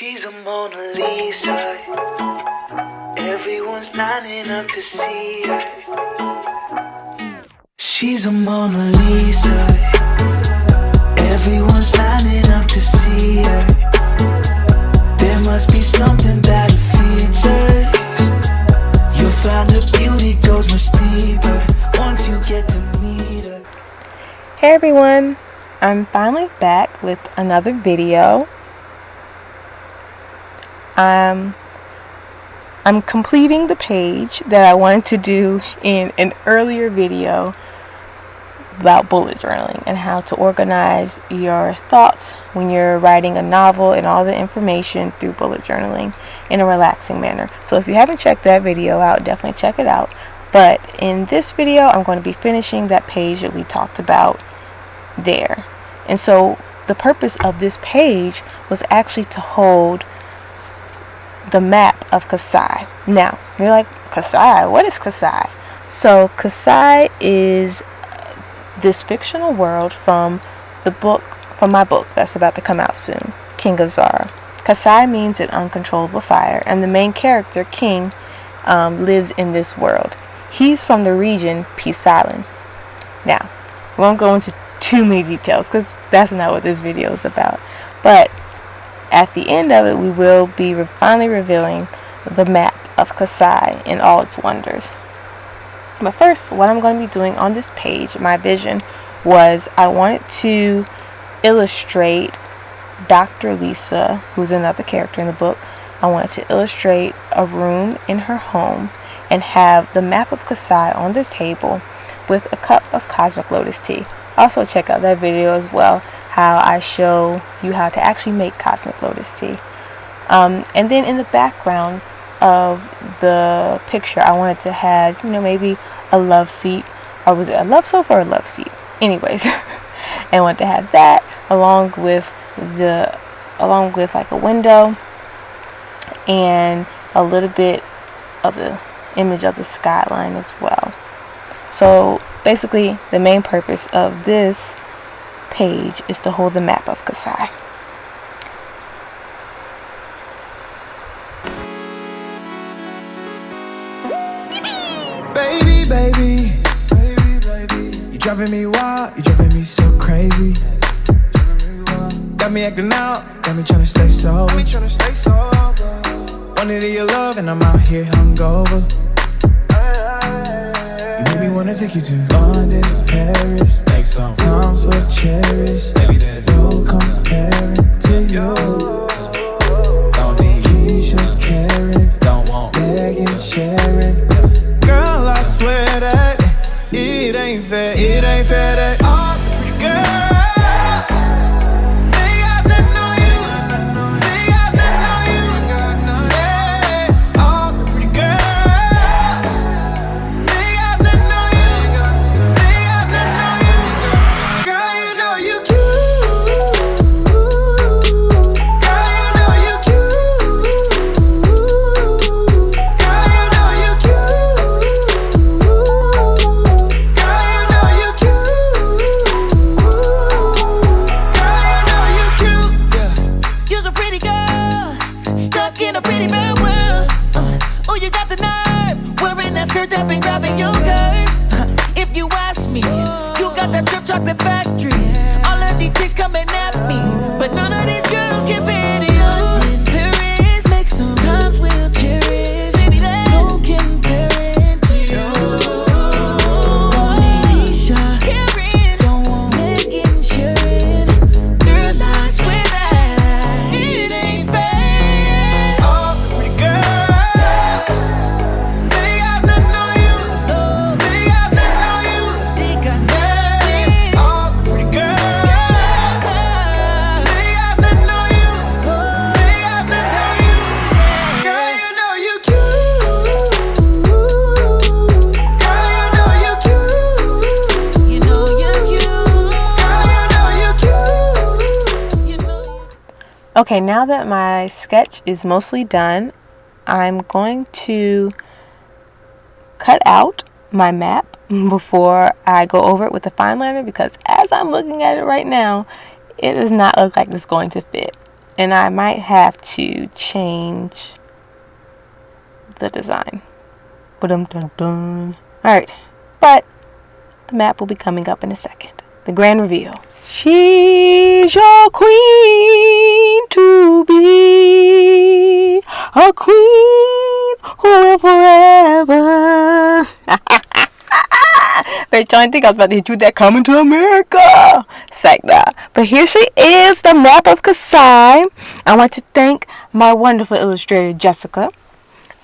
She's a Mona Lisa. Everyone's lining up to see her. She's a Mona Lisa. Everyone's lining up to see her. There must be something about her features. You'll find her beauty goes much deeper once you get to meet her. Hey everyone, I'm finally back with another video. I'm completing the page that I wanted to do in an earlier video about bullet journaling and how to organize your thoughts when you're writing a novel and all the information through bullet journaling in a relaxing manner. So if you haven't checked that video out, definitely check it out. But in this video, I'm going to be finishing that page that we talked about there. And so the purpose of this page was actually to hold the map of Kasai. Now, you're like, Kasai? What is Kasai? So Kasai is this fictional world from my book that's about to come out soon, King of Zara. Kasai means an uncontrollable fire, and the main character, King, lives in this world. He's from the region Peace Island. Now, we won't go into too many details because that's not what this video is about. But at the end of it, we will be finally revealing the map of Kasai in all its wonders. But first, what I'm going to be doing on this page, my vision was I wanted to illustrate Dr. Lisa, who's another character in the book. I wanted to illustrate a room in her home and have the map of Kasai on the table with a cup of Cosmic Lotus tea. Also check out that video as well, how I show you how to actually make Cosmic Lotus tea. And then in the background of the picture, I wanted to have, maybe a love seat, or was it a love sofa or a love seat? Anyways, I want to have that along with like a window and a little bit of the image of the skyline as well. So basically, the main purpose of this page is to hold the map of Kasai. Baby, you driving me wild, you driving me so crazy. Got me acting out, got me trying to stay sober. Wanted your love and I'm out here hungover. You made me wanna take you to London, Paris. Times we'll cherish. No comparing to you. Don't need Keisha, Karen, don't want Megan, Sharon. Girl, I swear that it ain't fair that all the pretty girls, they got nothing on you, they got nothing on you, yeah. All the pretty girls, they got nothing on you, they got nothing on you. Girl, you know you cute, girl, you know you cute, girl, you know you cute. Up and grabbing your curves. If you ask me, you got that drip chocolate factory. All of these chicks coming at me, but none of these girls can beat you. In Paris, make some times we'll cherish. Baby, there's no comparing to you. Don't need Keisha, Karen, don't want Megan, Sharon. Girl, I swear that it ain't fair. All the pretty girls, they got nothing on you. They got nothing on you. They got nothing. All the pretty girls, they got nothing on you. They got nothing on you. Girl, you know you cute. Girl, you know you cute. You know you cute. Girl, you know you cute. You know. Okay, now that my sketch is mostly done, I'm going to cut out my map before I go over it with a fine liner, because as I'm looking at it right now, it does not look like it's going to fit. and I might have to change the design. Alright, but the map will be coming up in a second. The grand reveal. She's your queen to be, a queen who will forever. They're trying to think I was about to hit you with that Coming to America. Psych, nah. But here she is, the map of Kasai. I want to thank my wonderful illustrator, Jessica.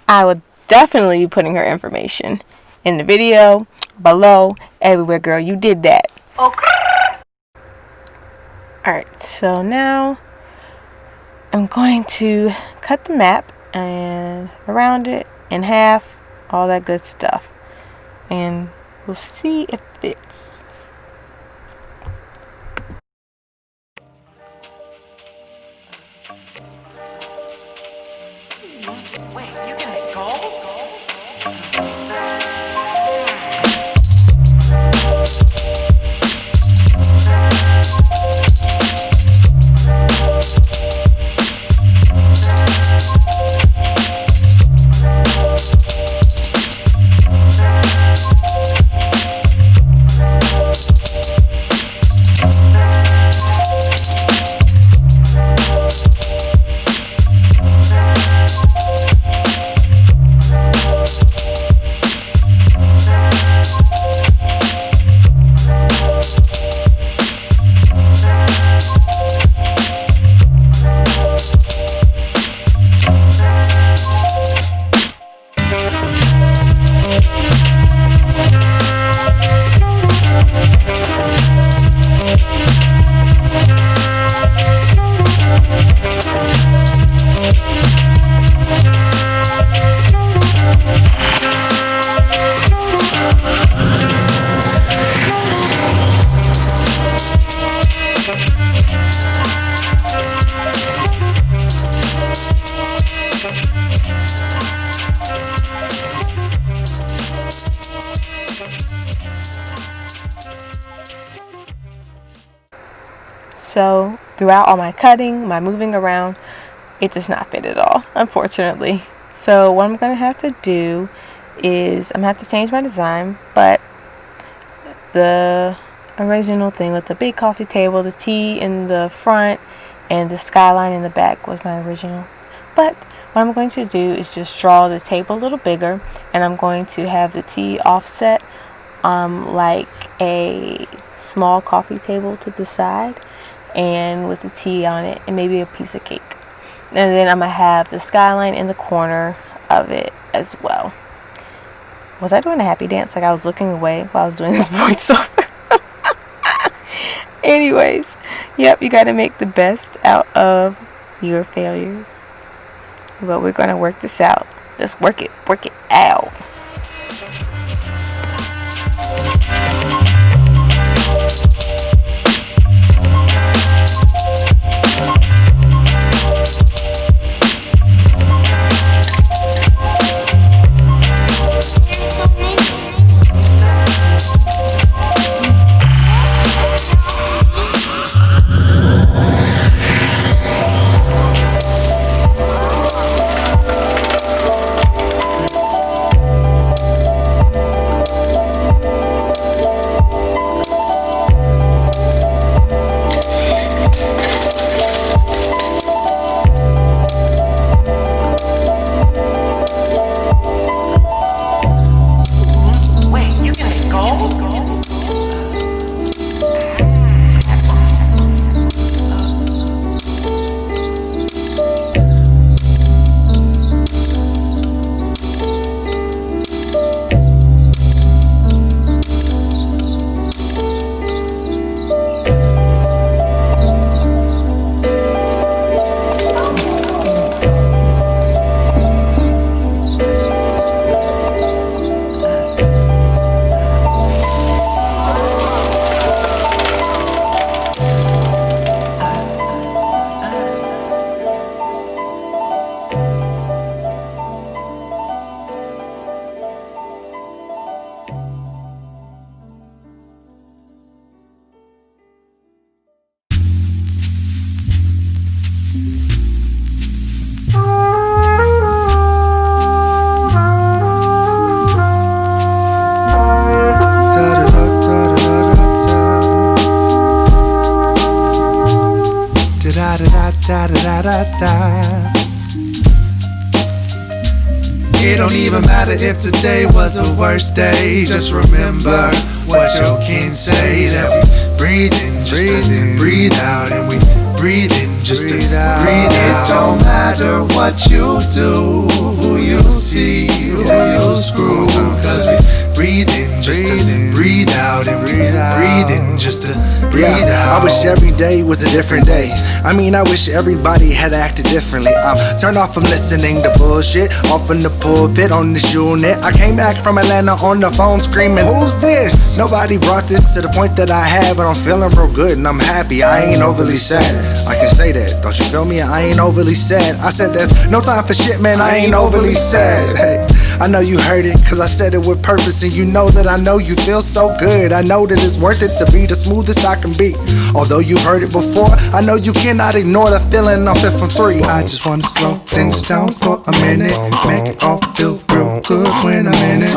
I will definitely be putting her information in the video, below, everywhere, girl. You did that. Okay. Alright, so now I'm going to cut the map and around it in half, all that good stuff. And we'll see if it fits. Wait, you can make gold? So throughout all my cutting, my moving around, it does not fit at all, unfortunately. So what I'm going to have to do is I'm going to have to change my design, but the original thing with the big coffee table, the T in the front, and the skyline in the back was my original. But what I'm going to do is just draw the table a little bigger, and I'm going to have the T offset like a small coffee table to the side, and with the T on it, and maybe a piece of cake. And then I'm going to have the skyline in the corner of it as well. Was I doing a happy dance? Like I was looking away while I was doing this voiceover. Anyways, yep, you got to make the best out of your failures. But we're going to work this out. Let's work it out. Da-da-da-da-da-da. It don't even matter if today was the worst day. Just remember what your kin say, that we breathe in just to breathe out, and we breathe in just to breathe out. It don't matter what you do, who you see, who you screw, cause we breathe in just to breathe out, and breathe in just to breathe out. I wish every day was a different day. I mean, I wish everybody had acted differently. I'm turned off from listening to bullshit, off in the pulpit on this unit. I came back from Atlanta on the phone screaming, who's this? Nobody brought this to the point that I had, but I'm feeling real good and I'm happy. I ain't overly sad. I can say that, don't you feel me? I ain't overly sad. I said there's no time for shit, man. I ain't overly sad. Hey, I know you heard it, cause I said it with purpose, and you know that I know you feel so good. I know that it's worth it to be the smoothest I can be. Although you've heard it before, I know you cannot ignore the feeling I'm fit from 3. I just wanna slow things down for a minute, make it all feel real good when I'm in it.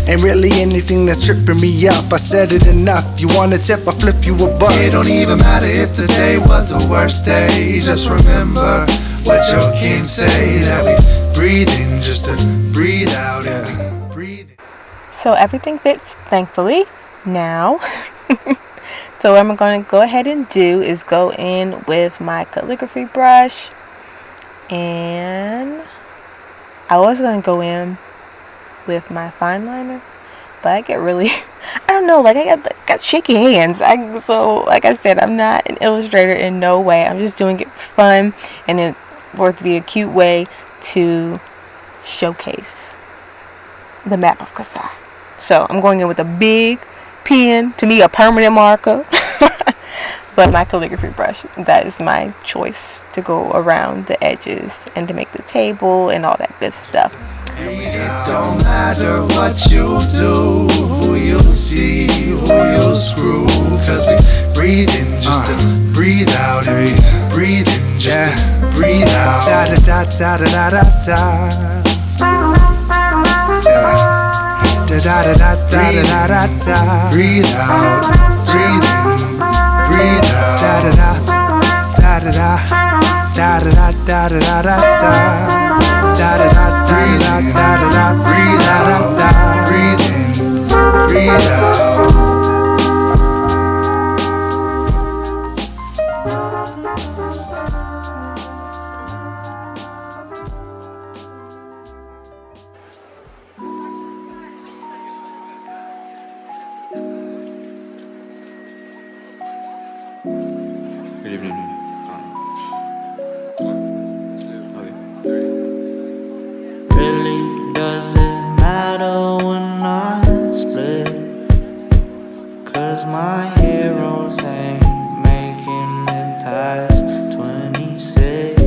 Ain't really anything that's tripping me up. I said it enough. You want a tip, I flip you a buck. It don't even matter if today was the worst day. Just remember what your kin say, that we breathe in just to breathe out, and breathe in. So everything fits, thankfully. Now, so what I'm going to go ahead and do is go in with my calligraphy brush, and I was going to go in with my fine liner, but I get really, I don't know, like I got shaky hands. So like I said, I'm not an illustrator in no way. I'm just doing it for fun, and for it to be a cute way to showcase the map of Kasai. So I'm going in with a big pen, to me a permanent marker, but my calligraphy brush, that is my choice to go around the edges and to make the table and all that good stuff. It don't matter what you do, who you see, who you screw, cause we breathe in just to breathe out, and we breathe in just to breathe out. Da-da-da-da-da-da-da. Da-da-da-da-da-da-da. Breathe out, breathe in, breathe out. Da-da-da-da-da-da. Da-da-da-da-da-da-da. Da-da-da-da-da-da-da. Breathe out, breathe in, breathe out. Good evening. Really doesn't matter when I split, cause my heroes ain't making it past 26.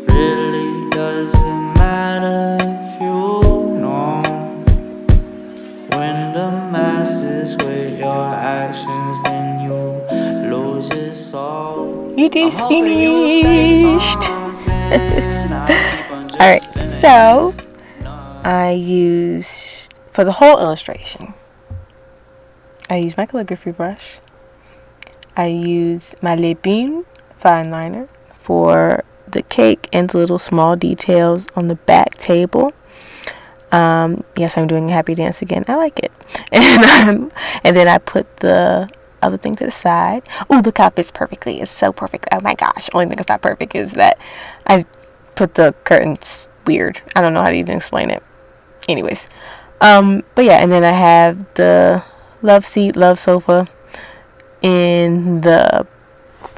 Really doesn't matter if you know when the masses with your actions, then you lose it all. It is finished. Alright, so I used, for the whole illustration, I used my calligraphy brush. I used my Le Bean fine liner for the cake and the little small details on the back table. Yes, I'm doing a happy dance again. I like it. And then I put the other thing to the side. Oh, look how it fits perfectly. It's so perfect. Oh my gosh. Only thing that's not perfect is that I put the curtains weird. I don't know how to even explain it. Anyways. But yeah, and then I have the love seat, love sofa in the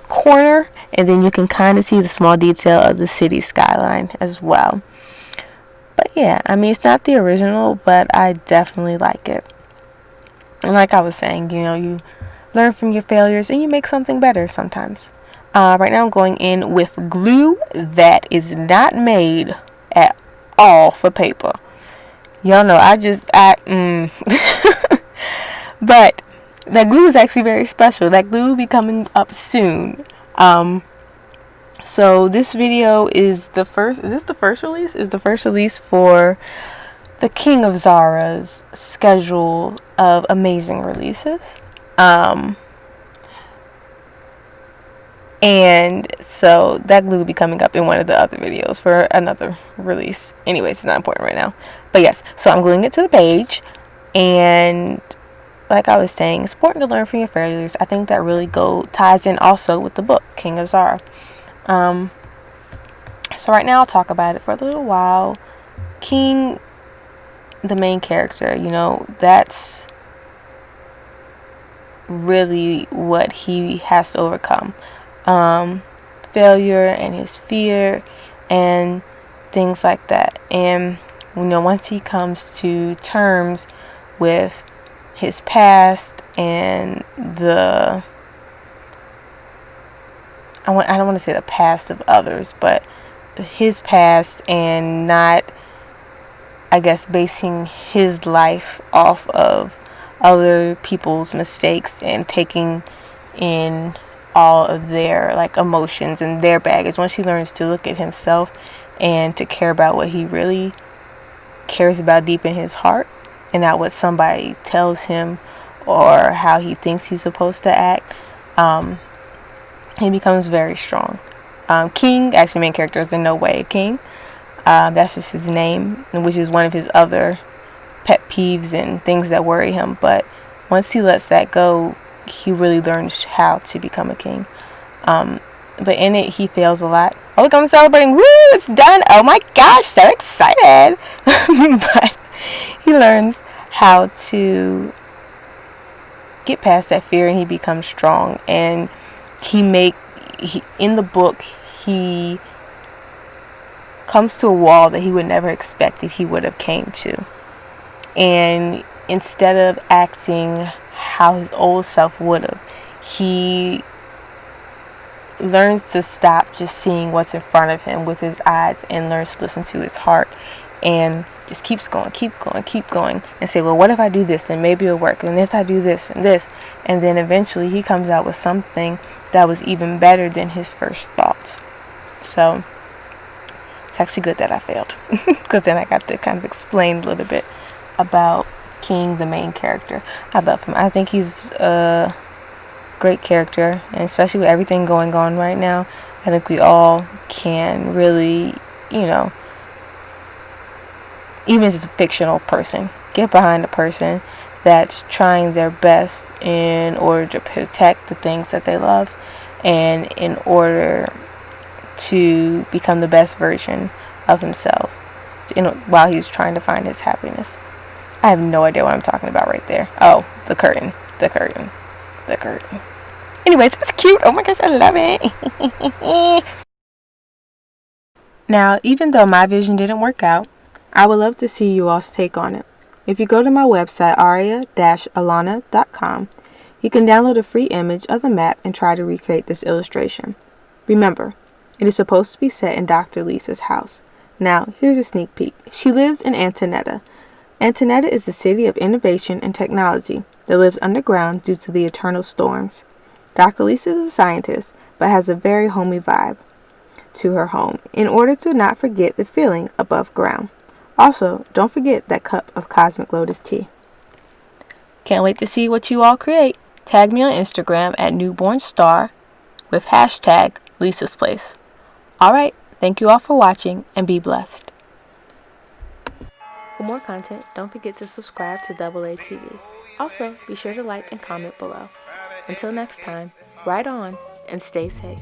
corner, and then you can kind of see the small detail of the city skyline as well. But yeah, I mean, it's not the original, but I definitely like it. And like I was saying, you know, you learn from your failures and you make something better sometimes. Right now I'm going in with glue that is not made at all for paper. Y'all know but that glue is actually very special. That glue will be coming up soon. So this video is the first. Is this the first release? Is the first release for the king of Zara's schedule of amazing releases. And so that glue will be coming up in one of the other videos for another release. Anyways, it's not important right now. But yes, so I'm gluing it to the page. And like I was saying, it's important to learn from your failures. I think that really ties in also with the book, King of Zara. So right now I'll talk about it for a little while. King, the main character, that's really what he has to overcome. Failure and his fear and things like that. And once he comes to terms with his past and I don't want to say the past of others, but his past, and not, I guess, basing his life off of other people's mistakes and taking in all of their emotions and their baggage. Once he learns to look at himself and to care about what he really cares about deep in his heart, and not what somebody tells him or how he thinks he's supposed to act, he becomes very strong. King, actually main character, is in no way a king. That's just his name, which is one of his other pet peeves and things that worry him. But once he lets that go, he really learns how to become a king. But in it, he fails a lot. Oh, look, I'm celebrating. Woo, it's done. Oh my gosh, so excited. But he learns how to get past that fear, and he becomes strong. And in the book, he comes to a wall that he would never expected he would have came to. And instead of acting how his old self would have, he learns to stop just seeing what's in front of him with his eyes and learns to listen to his heart, and just keep going, and say, well, what if I do this, and maybe it'll work, and if I do this and this, and then eventually he comes out with something that was even better than his first thoughts. So it's actually good that I failed, because then I got to kind of explain a little bit about King, the main character. I love him. I think he's a great character, and especially with everything going on right now, I think we all can really, even as a fictional person, get behind a person that's trying their best in order to protect the things that they love, and in order to become the best version of himself, while he's trying to find his happiness. I have no idea what I'm talking about right there. Oh, the curtain. Anyways, it's cute. Oh my gosh, I love it. Now, even though my vision didn't work out, I would love to see you all's take on it. If you go to my website, Ariah-Alana.com, you can download a free image of the map and try to recreate this illustration. Remember, it is supposed to be set in Dr. Lisa's house. Now, here's a sneak peek. She lives in Antonetta. Antonetta is a city of innovation and technology that lives underground due to the eternal storms. Dr. Lisa is a scientist, but has a very homey vibe to her home in order to not forget the feeling above ground. Also, don't forget that cup of Cosmic Lotus tea. Can't wait to see what you all create. Tag me on Instagram at newbornstar with hashtag Lisa's Place. Alright, thank you all for watching, and be blessed. For more content, don't forget to subscribe to AA TV. Also, be sure to like and comment below. Until next time, ride on and stay safe.